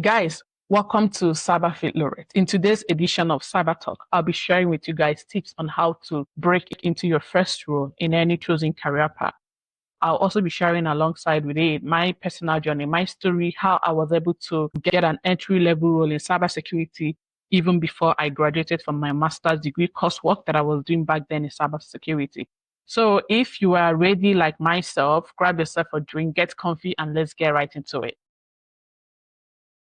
guys, welcome to Cyber Fit Lorette. In today's edition of Cyber Talk, I'll be sharing with you guys tips on how to break into your first role in any chosen career path. I'll also be sharing alongside with it my personal journey, my story, how I was able to get an entry-level role in cybersecurity even before I graduated from my master's degree coursework that I was doing back then in cybersecurity. So if you are ready like myself, grab yourself a drink, get comfy, and let's get right into it.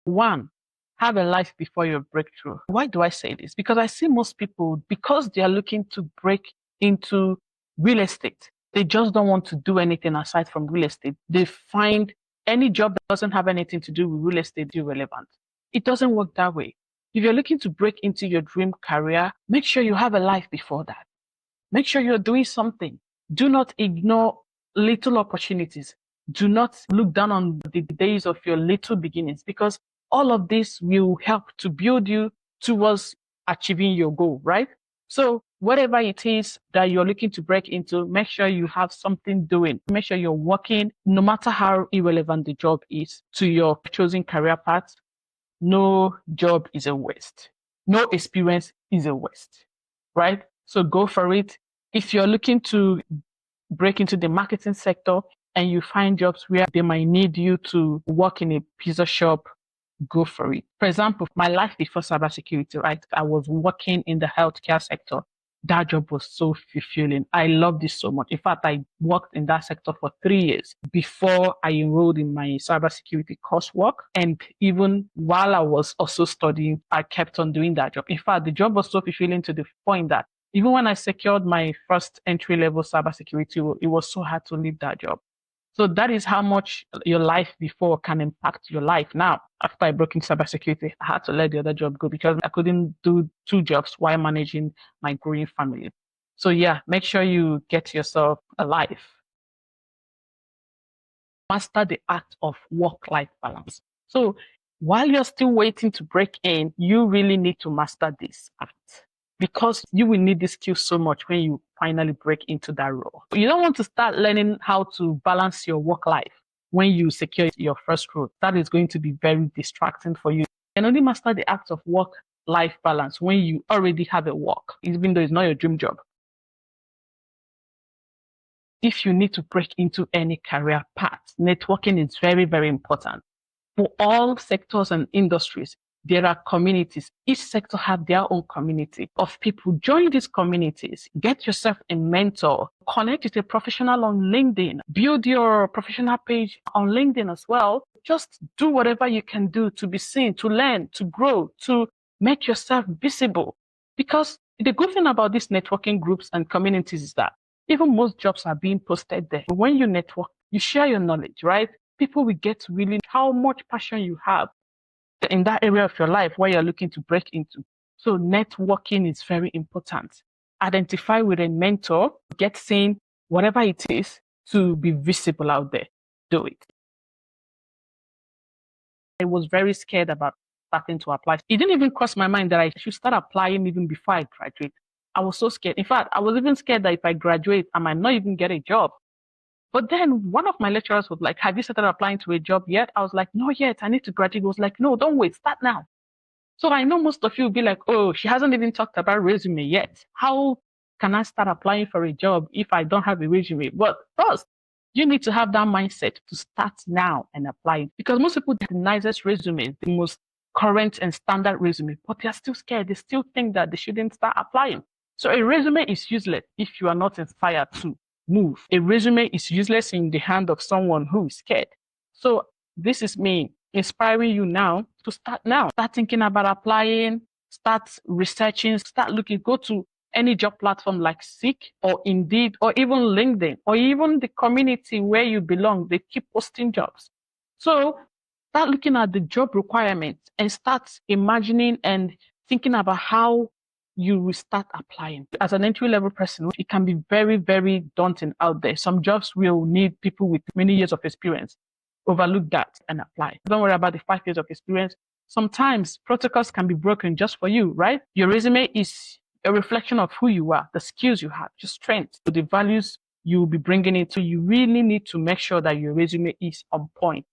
1. Have a life before your breakthrough. Why do I say this? Because I see most people, because they are looking to break into real estate, they just don't want to do anything aside from real estate. They find any job that doesn't have anything to do with real estate irrelevant. It doesn't work that way. If you're looking to break into your dream career, make sure you have a life before that. Make sure you're doing something. Do not ignore little opportunities. Do not look down on the days of your little beginnings, because all of this will help to build you towards achieving your goal, right? So whatever it is that you're looking to break into, make sure you have something doing. Make sure you're working, no matter how irrelevant the job is to your chosen career path. No job is a waste. No experience is a waste, right? So go for it. If you're looking to break into the marketing sector and you find jobs where they might need you to work in a pizza shop, go for it. For example, my life before cybersecurity, right? I was working in the healthcare sector. That job was so fulfilling. I loved it so much. In fact, I worked in that sector for 3 years before I enrolled in my cybersecurity coursework. And even while I was also studying, I kept on doing that job. In fact, the job was so fulfilling to the point that even when I secured my first entry-level cybersecurity role, it was so hard to leave that job. So that is how much your life before can impact your life now. After I broke into cybersecurity, I had to let the other job go because I couldn't do 2 jobs while managing my growing family. So yeah, make sure you get yourself a life. Master the art of work-life balance. So while you're still waiting to break in, you really need to master this art, because you will need this skill so much when you finally break into that role. You don't want to start learning how to balance your work life when you secure your first role. That is going to be very distracting for you. You can only master the art of work-life balance when you already have a work, even though it's not your dream job. If you need to break into any career path, networking is very, very important. For all sectors and industries, there are communities. Each sector have their own community of people. Join these communities. Get yourself a mentor. Connect with a professional on LinkedIn. Build your professional page on LinkedIn as well. Just do whatever you can do to be seen, to learn, to grow, to make yourself visible. Because the good thing about these networking groups and communities is that even most jobs are being posted there. When you network, you share your knowledge, right? People will get to really how much passion you have in that area of your life where you're looking to break into. So networking is very important. Identify with a mentor, get seen, whatever it is, to be visible out there. Do it. I was very scared about starting to apply. It didn't even cross my mind that I should start applying even before I graduate. I was so scared. In fact, I was even scared that if I graduate, I might not even get a job. But then one of my lecturers was like, have you started applying to a job yet? I was like, no, yet. I need to graduate. He was like, no, don't wait. Start now. So I know most of you will be like, oh, she hasn't even talked about resume yet. How can I start applying for a job if I don't have a resume? But first, you need to have that mindset to start now and apply. Because most people have the nicest resume, the most current and standard resume, but they're still scared. They still think that they shouldn't start applying. So a resume is useless if you are not inspired to move. A resume is useless in the hand of someone who is scared. So this is me inspiring you now to start now. Start thinking about applying, start researching, start looking, go to any job platform like Seek or Indeed or even LinkedIn or even the community where you belong. They keep posting jobs. So start looking at the job requirements and start imagining and thinking about how you will start applying. As an entry-level person, it can be very, very daunting out there. Some jobs will need people with many years of experience. Overlook that and apply. Don't worry about the 5 years of experience. Sometimes protocols can be broken just for you, right? Your resume is a reflection of who you are, the skills you have, your strengths, the values you will be bringing in. So you really need to make sure that your resume is on point.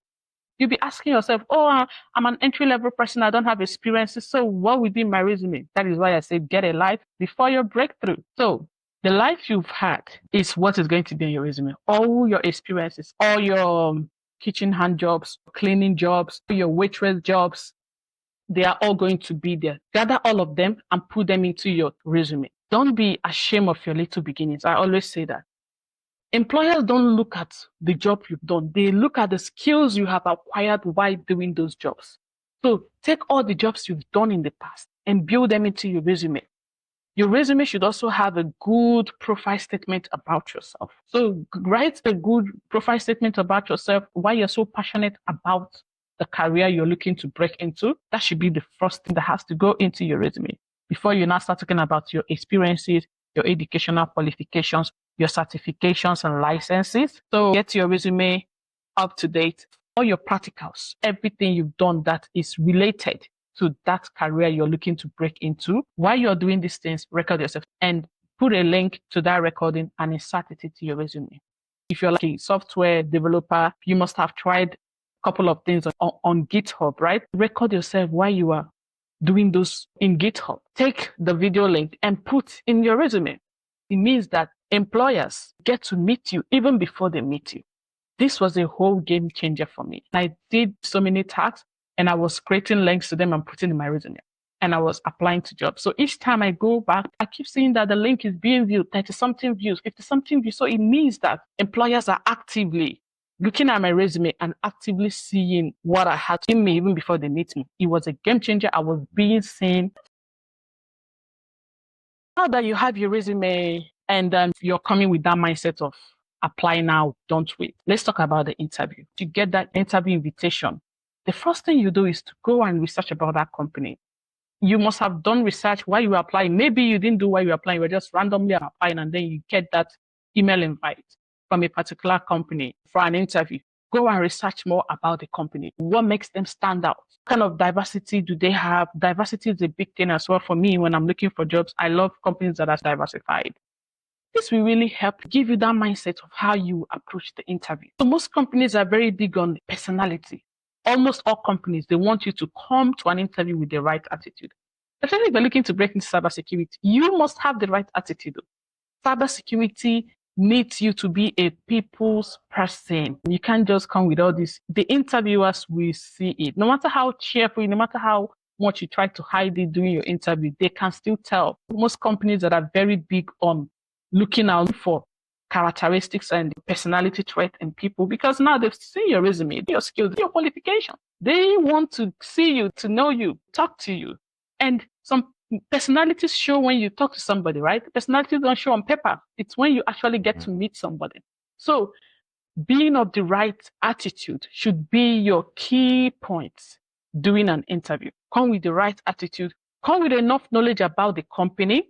You'll be asking yourself, oh, I'm an entry-level person. I don't have experiences. So what would be my resume? That is why I say get a life before your breakthrough. So the life you've had is what is going to be in your resume. All your experiences, all your kitchen hand jobs, cleaning jobs, your waitress jobs, they are all going to be there. Gather all of them and put them into your resume. Don't be ashamed of your little beginnings. I always say that. Employers don't look at the job you've done. They look at the skills you have acquired while doing those jobs. So take all the jobs you've done in the past and build them into your resume. Your resume should also have a good profile statement about yourself. So write a good profile statement about yourself, why you're so passionate about the career you're looking to break into. That should be the first thing that has to go into your resume before you now start talking about your experiences, your educational qualifications, your certifications and licenses. So get your resume up to date, all your practicals, everything you've done that is related to that career you're looking to break into. While you're doing these things, record yourself and put a link to that recording and insert it into your resume. If you're like a software developer, you must have tried a couple of things on GitHub, right? Record yourself while you are doing those in GitHub. Take the video link and put in your resume. It means that employers get to meet you even before they meet you. This was a whole game changer for me. I did so many tasks and I was creating links to them and putting in my resume. And I was applying to jobs. So each time I go back, I keep seeing that the link is being viewed, 30-something views, 50-something views. So it means that employers are actively looking at my resume and actively seeing what I had in me even before they meet me. It was a game changer. I was being seen. Now that you have your resume and you're coming with that mindset of apply now, don't wait. Let's talk about the interview. To get that interview invitation, the first thing you do is to go and research about that company. You must have done research while you were applying. Maybe you didn't do while you were applying, you were just randomly applying and then you get that email invite from a particular company for an interview. Go and research more about the company. What makes them stand out? What kind of diversity do they have? Diversity is a big thing as well for me when I'm looking for jobs. I love companies that are diversified. This will really help give you that mindset of how you approach the interview. So most companies are very big on personality. Almost all companies, they want you to come to an interview with the right attitude. Especially if you're looking to break into cybersecurity, you must have the right attitude. Cybersecurity needs you to be a people's person. You can't just come with all this. The interviewers will see it. No matter how cheerful, no matter how much you try to hide it during your interview, they can still tell. Most companies that are very big on looking out for characteristics and personality trait in people, because now they've seen your resume, your skills, your qualification. They want to see you, to know you, talk to you. And some personalities show when you talk to somebody, right? Personalities don't show on paper. It's when you actually get to meet somebody. So being of the right attitude should be your key points during an interview. Come with the right attitude, come with enough knowledge about the company,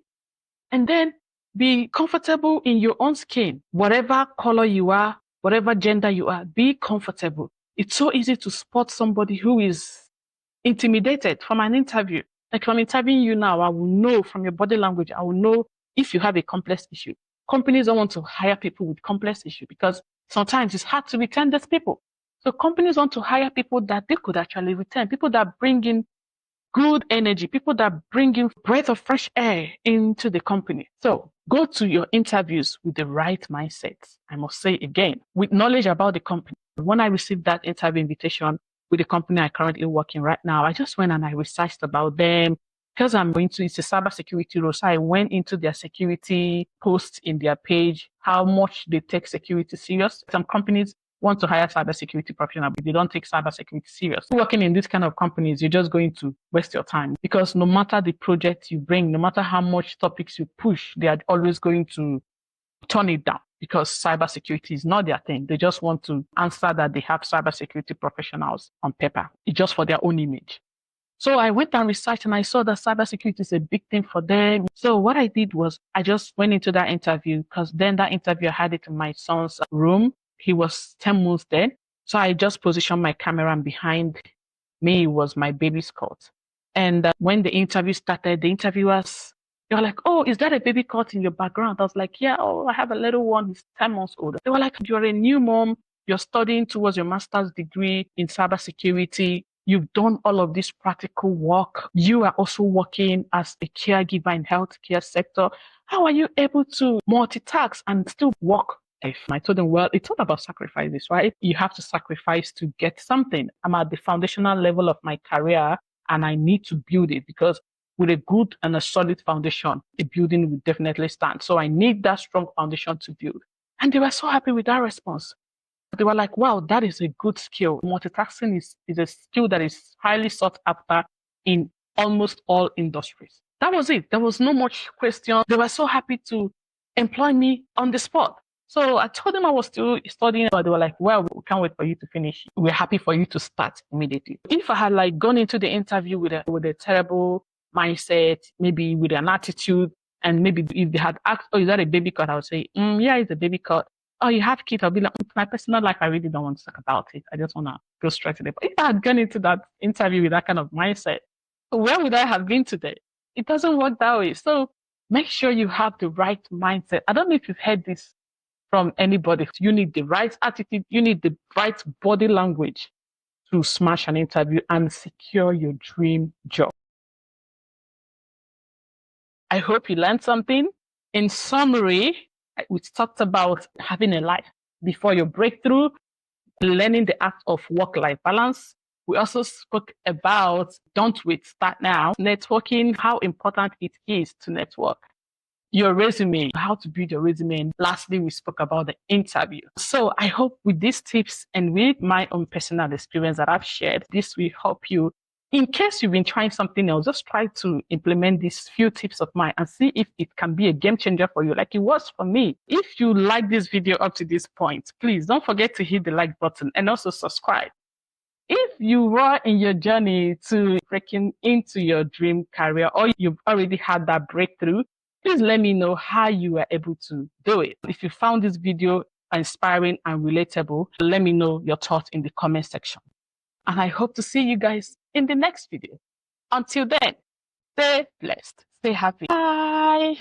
and then be comfortable in your own skin. Whatever color you are, whatever gender you are, be comfortable. It's so easy to spot somebody who is intimidated from an interview. Like if I'm interviewing you now, I will know from your body language, I will know if you have a complex issue. Companies don't want to hire people with complex issue because sometimes it's hard to retain those people. So companies want to hire people that they could actually retain, people that bring in good energy, people that bring in breath of fresh air into the company. So go to your interviews with the right mindset. I must say again, with knowledge about the company. When I received that interview invitation with the company I currently work in right now, I just went and I researched about them because it's a cybersecurity role. So I went into their security posts in their page, how much they take security serious. Some companies want to hire cybersecurity professionals, but they don't take cybersecurity serious. Working in these kind of companies, you're just going to waste your time because no matter the project you bring, no matter how much topics you push, they are always going to turn it down because cybersecurity is not their thing. They just want to answer that they have cybersecurity professionals on paper. It's just for their own image. So I went and researched and I saw that cybersecurity is a big thing for them. So what I did was I just went into that interview because then that interview I had it in my son's room. He was 10 months then. So I just positioned my camera and behind me was my baby's cot. And when the interview started, the interviewers, they were like, oh, is that a baby cot in your background? I was like, yeah, oh, I have a little one. He's 10 months old. They were like, you're a new mom. you're studying towards your master's degree in cybersecurity. You've done all of this practical work. You are also working as a caregiver in healthcare sector. How are you able to multitask and still work? If I told them, well, it's not about sacrifices, right? You have to sacrifice to get something. I'm at the foundational level of my career and I need to build it because with a good and a solid foundation, the building will definitely stand. So I need that strong foundation to build. And they were so happy with that response. They were like, wow, that is a good skill. Multitasking is a skill that is highly sought after in almost all industries. That was it. There was no much question. They were so happy to employ me on the spot. So I told them I was still studying, but they were like, well, we can't wait for you to finish. We're happy for you to start immediately. If I had like gone into the interview with a terrible mindset, maybe with an attitude, and maybe if they had asked, oh, is that a baby cut? I would say, yeah, it's a baby cut. Oh, you have kids? I'll be like, my personal life, I really don't want to talk about it. I just want to go straight to the point. If I had gone into that interview with that kind of mindset, where would I have been today? It doesn't work that way. So make sure you have the right mindset. I don't know if you've heard this from anybody. You need the right attitude. You need the right body language to smash an interview and secure your dream job. I hope you learned something. In summary, we talked about having a life before your breakthrough, learning the act of work-life balance. We also spoke about don't wait, start now, networking, how important it is to network. Your resume, how to build your resume. And lastly, we spoke about the interview. So I hope with these tips and with my own personal experience that I've shared, this will help you. In case you've been trying something else, just try to implement these few tips of mine and see if it can be a game changer for you, like it was for me. If you like this video up to this point, please don't forget to hit the like button and also subscribe. If you were in your journey to breaking into your dream career or you've already had that breakthrough, please let me know how you were able to do it. If you found this video inspiring and relatable, let me know your thoughts in the comment section. And I hope to see you guys in the next video. Until then, stay blessed, stay happy. Bye.